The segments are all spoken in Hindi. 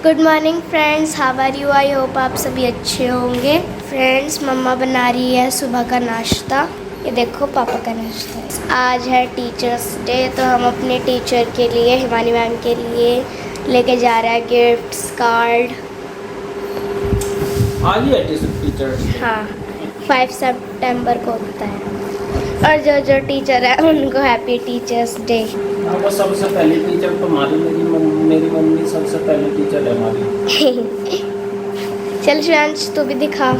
Good morning friends, how are you? I hope आप सभी अच्छे होंगे। फ्रेंड्स, मम्मा बना रही है सुबह का नाश्ता। ये देखो पापा का नाश्ता है। आज है टीचर्स डे, तो हम अपने टीचर के लिए, हिमानी मैम के लिए लेके जा रहे हैं गिफ्ट्स, कार्ड। आज ही है टीचर्स डे। हाँ, 5 सितंबर को होता है। और जो टीचर है उनको हैप्पी टीचर्स डे। वो सबसे पहले टीचर तुम्हारी, मेरी मम्मी सबसे पहले टीचर है हमारी। चल शिवांश, तू भी दिखा,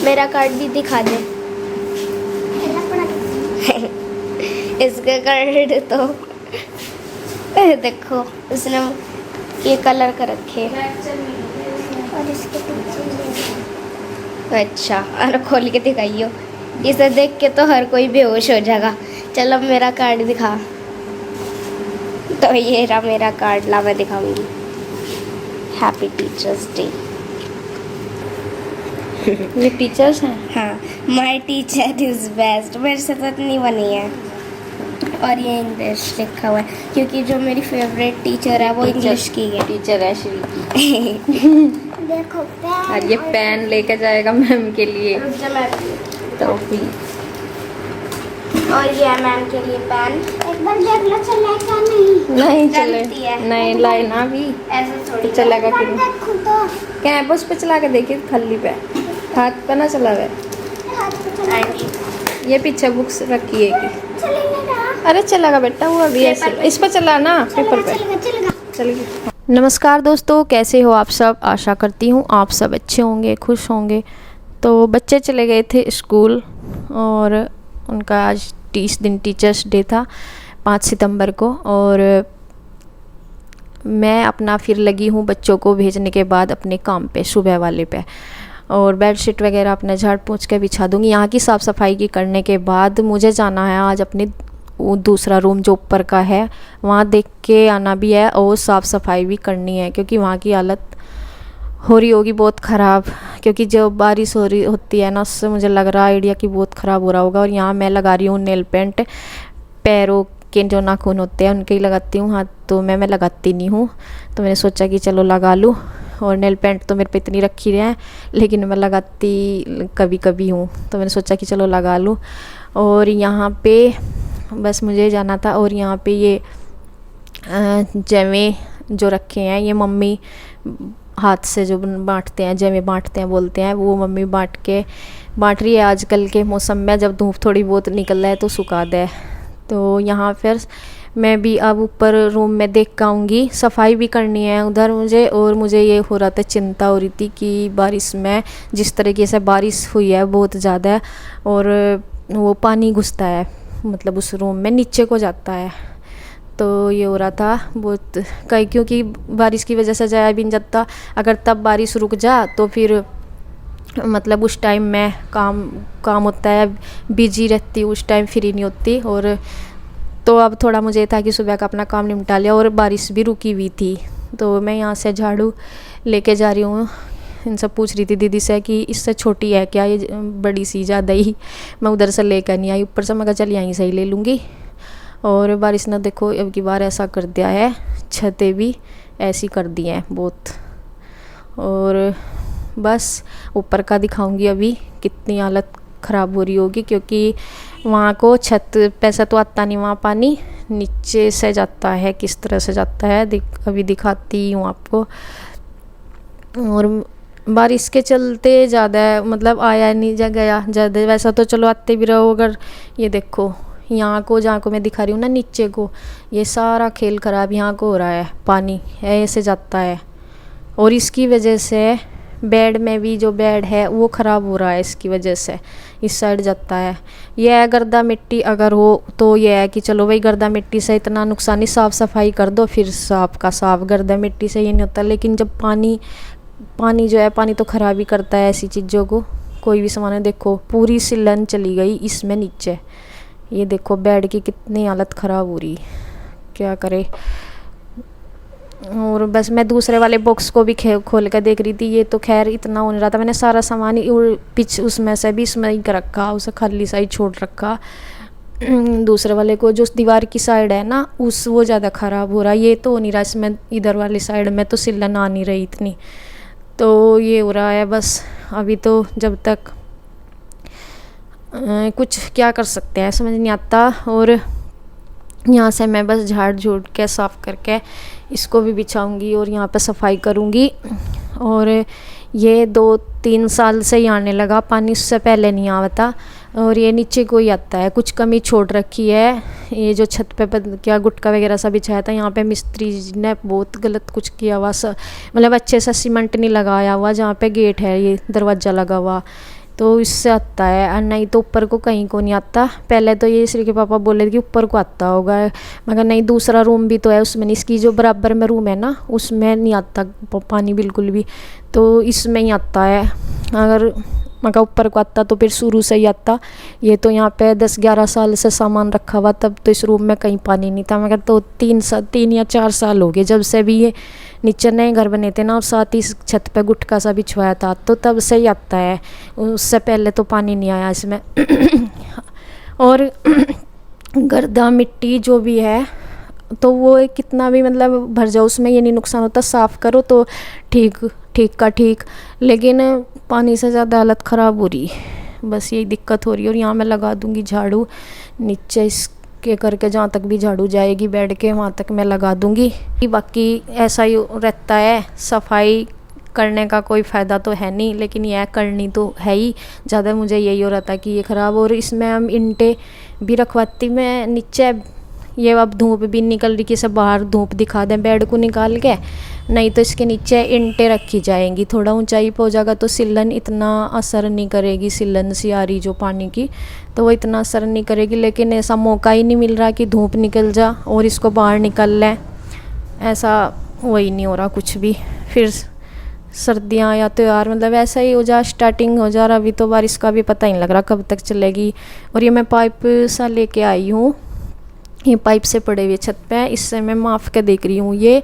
मेरा कार्ड भी दिखा दे। इसका कार्ड तो देखो, उसने ये कलर कर रखे और इसके अच्छा, और खोल के दिखाइयो। इसे देख के तो हर कोई बेहोश हो जाएगा। चलो मेरा कार्ड दिखा। तो ये रहा मेरा कार्ड, ला मैं दिखाऊंगी। Happy teachers day. ये टीचर्स हैं। हाँ, माय टीचर इज बेस्ट। मेरे से तो इतनी बनी है। और ये इंग्लिश लिखा हुआ है क्योंकि जो मेरी फेवरेट टीचर है वो इंग्लिश की है। टीचर है श्री की। देखो और ये पेन लेकर जाएगा मैम के लिए। तो भी और ये है मैम के लिए पेन। एक बार देख लो चलेगा नहीं चलती है। नहीं लाए ना भी ऐसे थोड़ी चलेगा कि नहीं। देखो तो कैंपस पे चला के देखिए खल्ली पे हाथ पे ना चला हुआ। ये पीछे बुक्स रखी है कि अरे चलेगा बेटा, वो अभी ऐसे इस पर चला ना पेपर पे चलेगी। नमस्कार दोस्तों, कैसे हो आप सब? आशा करती हूँ आप सब अच्छे होंगे, खुश होंगे। तो बच्चे चले गए थे स्कूल और उनका आज 30 दिन टीचर्स डे था 5 सितंबर को। और मैं अपना फिर लगी हूँ बच्चों को भेजने के बाद अपने काम पे, सुबह वाले पे। और बेडशीट वगैरह अपने झाड़ पोंछ के बिछा दूँगी। यहाँ की साफ़ सफाई की करने के बाद मुझे जाना है आज अपने दूसरा रूम जो ऊपर का है, वहाँ देख के आना भी है और साफ़ सफाई भी करनी है क्योंकि वहाँ की हालत हो रही होगी बहुत ख़राब। क्योंकि जो बारिश हो रही होती है ना, उससे मुझे लग रहा है आइडिया कि बहुत ख़राब हो रहा होगा। और यहाँ मैं लगा रही हूँ नेल पेंट। पैरों के जो नाखून होते हैं उनके ही लगाती हूँ, हाथ तो मैं लगाती नहीं हूँ। तो मैंने सोचा कि चलो लगा लूँ। और नेल पेंट तो मेरे पे इतनी रखी रहे हैं, लेकिन मैं लगाती कभी कभी हूँ, तो मैंने सोचा कि चलो लगा लूँ। और यहाँ पे बस मुझे जाना था। और यहाँ पे ये जमे जो रखे हैं, ये मम्मी हाथ से जो बांटते हैं, जमे बांटते हैं बोलते हैं, वो मम्मी बांट रही है। आजकल के मौसम में जब धूप थोड़ी बहुत निकल रहा है तो सुखा दे। तो यहाँ फिर मैं भी अब ऊपर रूम में देख के आऊँगी, सफाई भी करनी है उधर मुझे। और मुझे ये हो रहा था, चिंता हो रही थी कि बारिश में, जिस तरीके से बारिश हुई है बहुत ज़्यादा, और वो पानी घुसता है मतलब उस रूम में नीचे को जाता है। तो ये हो रहा था बहुत कहीं, क्योंकि बारिश की वजह से जाया भी नहीं जाता। अगर तब बारिश रुक जा तो फिर मतलब उस टाइम में काम होता है, बिजी रहती हूँ उस टाइम, फ्री नहीं होती। और तो अब थोड़ा मुझे था कि सुबह का अपना काम निपटा लिया और बारिश भी रुकी हुई थी। तो मैं यहाँ से झाड़ू लेके जा रही हूँ। इनसे पूछ रही थी दीदी से कि इससे छोटी है क्या ये, बड़ी सी ज़्यादा ही। मैं उधर से लेकर नहीं आई, ऊपर से मैं कहा चल यहीं से ही ले लूँगी। और बारिश ने देखो अब की बार ऐसा कर दिया है, छतें भी ऐसी कर दी हैं बहुत। और बस ऊपर का दिखाऊंगी अभी कितनी हालत ख़राब हो रही होगी, क्योंकि वहाँ को छत पे से तो आता नहीं, वहाँ पानी नीचे से जाता है। किस तरह से जाता है अभी दिखाती हूँ आपको। और बारिश के चलते ज़्यादा मतलब आया नहीं जा गया ज़्यादा, वैसा तो चलो आते भी रहो। अगर ये देखो यहाँ को, जहाँ को मैं दिखा रही हूँ ना नीचे को, ये सारा खेल ख़राब यहाँ को हो रहा है, पानी ऐसे जाता है। और इसकी वजह से बेड में भी, जो बेड है वो ख़राब हो रहा है इसकी वजह से, इस साइड जाता है। यह है गर्दा मिट्टी अगर हो तो यह है कि चलो भाई गर्दा मिट्टी से इतना नुकसान नहीं, साफ़ सफाई कर दो फिर साफ़ का साफ़। गर्दा मिट्टी से ये नहीं होता, लेकिन जब पानी जो है, पानी तो ख़राब ही करता है ऐसी चीज़ों को। कोई भी सामान देखो, पूरी सिलन चली गई इसमें नीचे। ये देखो बेड की कितनी हालत ख़राब हो रही, क्या करे। और बस मैं दूसरे वाले बॉक्स को भी खोल कर देख रही थी। ये तो खैर इतना हो नहीं रहा था, मैंने सारा सामान ही उसमें से भी इसमें ही रखा, उसे खाली सा ही छोड़ रखा। दूसरे वाले को जो दीवार की साइड है ना उस वो ज़्यादा ख़राब हो रहा है। ये तो हो नहीं रहा इसमें, इधर वाली साइड में तो सिलन आ नहीं रही इतनी, तो ये हो रहा है बस। अभी तो जब तक कुछ क्या कर सकते हैं समझ नहीं आता। और यहाँ से मैं बस झाड़ झूड़ के साफ़ करके इसको भी बिछाऊंगी और यहाँ पे सफाई करूँगी। और ये 2-3 साल से ही आने लगा पानी, उससे पहले नहीं आता। और ये नीचे को ही आता है, कुछ कमी छोड़ रखी है। ये जो छत पे क्या गुटका वगैरह सा बिछाया था, यहाँ पे मिस्त्री ने बहुत गलत कुछ किया हुआ, मतलब अच्छे से सीमेंट नहीं लगाया हुआ। जहाँ पे गेट है ये दरवाज़ा लगा हुआ, तो इससे आता है, और नहीं तो ऊपर को कहीं को नहीं आता। पहले तो ये श्री के पापा बोले थे कि ऊपर को आता होगा, मगर नहीं, दूसरा रूम भी तो है उसमें नहीं, इसकी जो बराबर में रूम है ना उसमें नहीं आता पानी बिल्कुल भी, तो इसमें ही आता है। अगर मगर ऊपर को आता तो फिर शुरू से ही आता। ये तो यहाँ पे 10-11 साल से सामान रखा हुआ, तब तो इस रूम में कहीं पानी नहीं था। मगर तो 3 या 4 साल हो गए जब से भी ये नीचे नए घर बने थे ना, और साथ ही छत पे गुटका सा बिछवाया था, तो तब से ही आता है। उससे पहले तो पानी नहीं आया इसमें। और गर्दा मिट्टी जो भी है तो वो कितना भी मतलब भर जाओ उसमें ये नहीं नुकसान होता, साफ़ करो तो ठीक का ठीक। लेकिन पानी से ज़्यादा हालत ख़राब हो रही, बस यही दिक्कत हो रही है। और यहाँ मैं लगा दूँगी झाड़ू नीचे इसके करके, जहाँ तक भी झाड़ू जाएगी बेड के वहाँ तक मैं लगा दूँगी। बाकी ऐसा ही रहता है, सफाई करने का कोई फ़ायदा तो है नहीं, लेकिन यह करनी तो है ही। ज़्यादा मुझे यही हो रहा था कि ये ख़राब, और इसमें हम इंटे भी रखवाती मैं नीचे। ये अब धूप भी निकल रही कि सब बाहर धूप दिखा दें बेड को निकाल के, नहीं तो इसके नीचे इंटें रखी जाएंगी। थोड़ा ऊंचाई पे हो जाएगा तो सिलन इतना असर नहीं करेगी, सिलन सी आ रही जो पानी की, तो वो इतना असर नहीं करेगी। लेकिन ऐसा मौका ही नहीं मिल रहा कि धूप निकल जा और इसको बाहर निकल लें, ऐसा वही नहीं हो रहा कुछ भी। फिर सर्दियाँ या त्यौहार मतलब ऐसा ही हो जा, स्टार्टिंग हो जा रहा। अभी तो बारिश का भी पता ही नहीं लग रहा कब तक चलेगी। और ये मैं पाइप सा लेके आई हूँ, ये पाइप से पड़े हुए छत पे, इससे मैं माप के देख रही हूँ। ये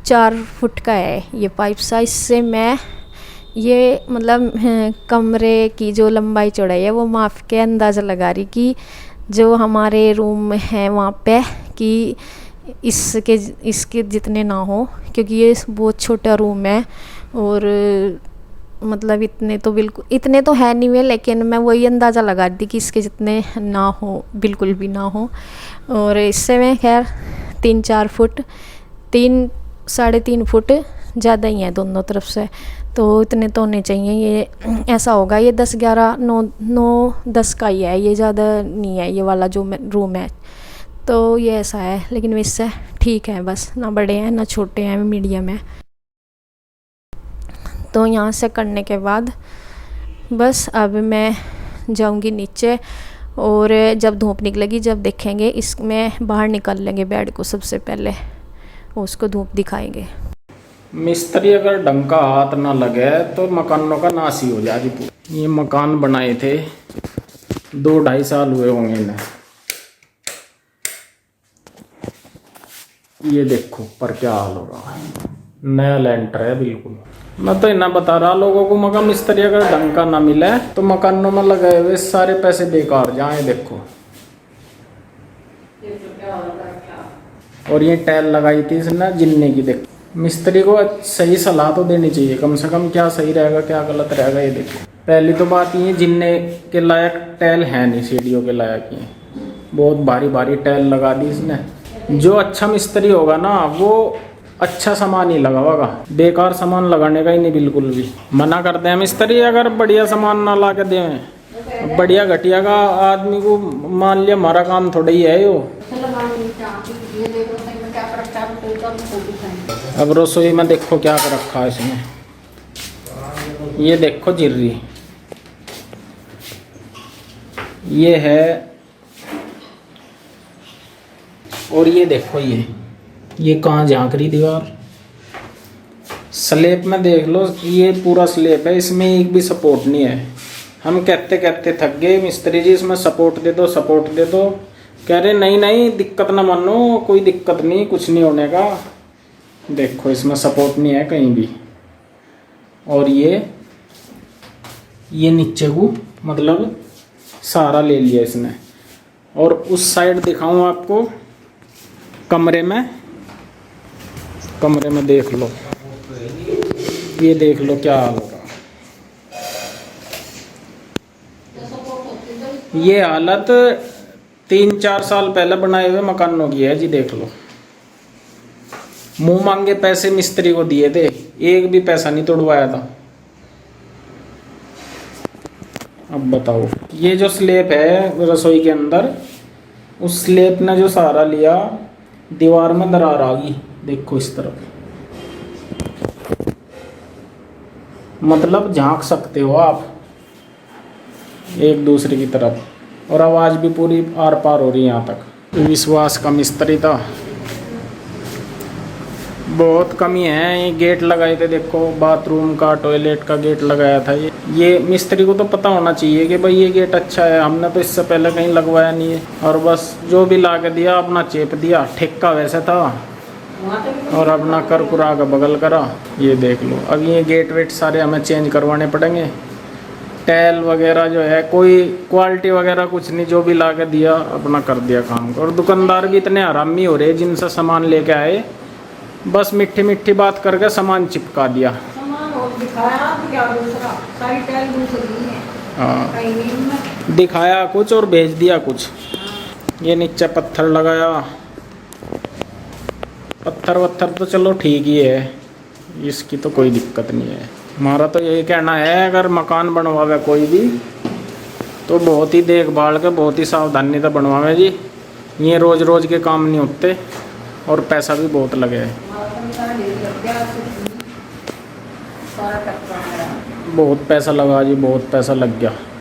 4 फुट का है ये पाइप सा। इससे मैं ये मतलब कमरे की जो लंबाई चौड़ाई है वो माप के अंदाज़ा लगा रही कि जो हमारे रूम है वहाँ पे कि इसके जितने ना हो, क्योंकि ये बहुत छोटा रूम है। और मतलब इतने तो है नहीं वे, लेकिन मैं वही अंदाज़ा लगा दी कि इसके जितने ना हो, बिल्कुल भी ना हो। और इससे मैं खैर 3-4 फुट 3-3.5 फुट ज़्यादा ही है दोनों तरफ से, तो इतने तो होने चाहिए। ये ऐसा होगा, ये 10-11-9-10 का ही है, ये ज़्यादा नहीं है ये वाला जो रूम है, तो ये ऐसा है। लेकिन इससे ठीक है, बस ना बड़े हैं ना छोटे हैं, मीडियम है। तो यहाँ से करने के बाद बस अब मैं जाऊँगी नीचे, और जब धूप निकलेगी जब देखेंगे इसमें बाहर निकाल लेंगे बेड को सबसे पहले, उसको धूप दिखाएंगे। मिस्त्री अगर ढंग का हाथ ना लगे तो मकानों का नाश ही हो जाएगी। ये मकान बनाए थे 2-2.5 साल हुए होंगे इन्हें। ये देखो पर क्या हाल हो रहा है, नया लेंटर है बिल्कुल। मैं तो इतना बता रहा लोगों को, मगर मिस्त्री अगर ढंग का ना मिले तो मकानों में लगाए हुए सारे पैसे बेकार जाए। देखो और ये टाइल लगाई थी इसने जिन्ने की, देखो मिस्त्री को सही सलाह तो देनी चाहिए कम से कम, क्या सही रहेगा क्या गलत रहेगा। ये देखो पहली तो बात ये जिन्ने के लायक टाइल है नहीं, सीढ़ियों के लायक ही बहुत भारी भारी टाइल लगा दी इसने। जो अच्छा मिस्त्री होगा ना वो अच्छा सामान ही लगावागा, बेकार सामान लगाने का ही नहीं बिल्कुल भी। मना करते हैं मिस्त्री अगर बढ़िया सामान ना ला के दें, बढ़िया घटिया का आदमी को मान लिया हमारा काम थोड़ा ही है यो। अब रसोई में देखो क्या कर रखा है इसमें, ये देखो जिर्री, ये है, और ये देखो ये कहाँ झांक रही दीवार। स्लेब में देख लो, ये पूरा स्लेब है, इसमें एक भी सपोर्ट नहीं है। हम कहते कहते थक गए मिस्त्री जी इसमें सपोर्ट दे दो, सपोर्ट दे दो। कह रहे नहीं दिक्कत ना मानो, कोई दिक्कत नहीं, कुछ नहीं होने का। देखो इसमें सपोर्ट नहीं है कहीं भी। और ये नीचे को मतलब सहारा ले लिया इसने। और उस साइड दिखाऊं आपको कमरे में देख लो, ये देख लो क्या हाल होगा। ये हालत 3-4 साल पहले बनाए हुए मकानों की है जी। देख लो, मुंह मांगे पैसे मिस्त्री को दिए थे, एक भी पैसा नहीं तोड़वाया था। अब बताओ, ये जो स्लेब है रसोई के अंदर, उस स्लेब ने जो सहारा लिया, दीवार में दरार आ गई। देखो इस तरफ, मतलब झांक सकते हो आप एक दूसरे की तरफ, और आवाज़ भी पूरी आर पार हो रही है यहाँ तक। विश्वास का मिस्त्री था, बहुत कमी है। ये गेट लगाए थे, देखो बाथरूम का, टॉयलेट का गेट लगाया था। ये मिस्त्री को तो पता होना चाहिए कि भाई ये गेट अच्छा है, हमने तो इससे पहले कहीं लगवाया नहीं है, और बस जो भी ला के दिया अपना चेप दिया। ठेका वैसे था और अपना कर कुरा का बगल करा। ये देख लो, अब ये गेट वेट सारे हमें चेंज करवाने पड़ेंगे। टैल वगैरह जो है, कोई क्वालिटी वगैरह कुछ नहीं, जो भी ला के दिया अपना कर दिया काम को। और दुकानदार भी इतने हरामी हो रहे जिनसे सामान लेके आए, बस मिट्टी मिट्टी बात करके सामान चिपका दिया। हाँ, दिखाया कुछ और भेज दिया कुछ। ये नीचे पत्थर लगाया, पत्थर वत्थर तो चलो ठीक ही है, इसकी तो कोई दिक्कत नहीं है। हमारा तो यही कहना है, अगर मकान बनवावे कोई भी तो बहुत ही देखभाल के, बहुत ही सावधानी से बनवावे जी। ये रोज़ रोज़ के काम नहीं होते और पैसा भी बहुत लगे है, बहुत पैसा लगा जी, बहुत पैसा लग गया।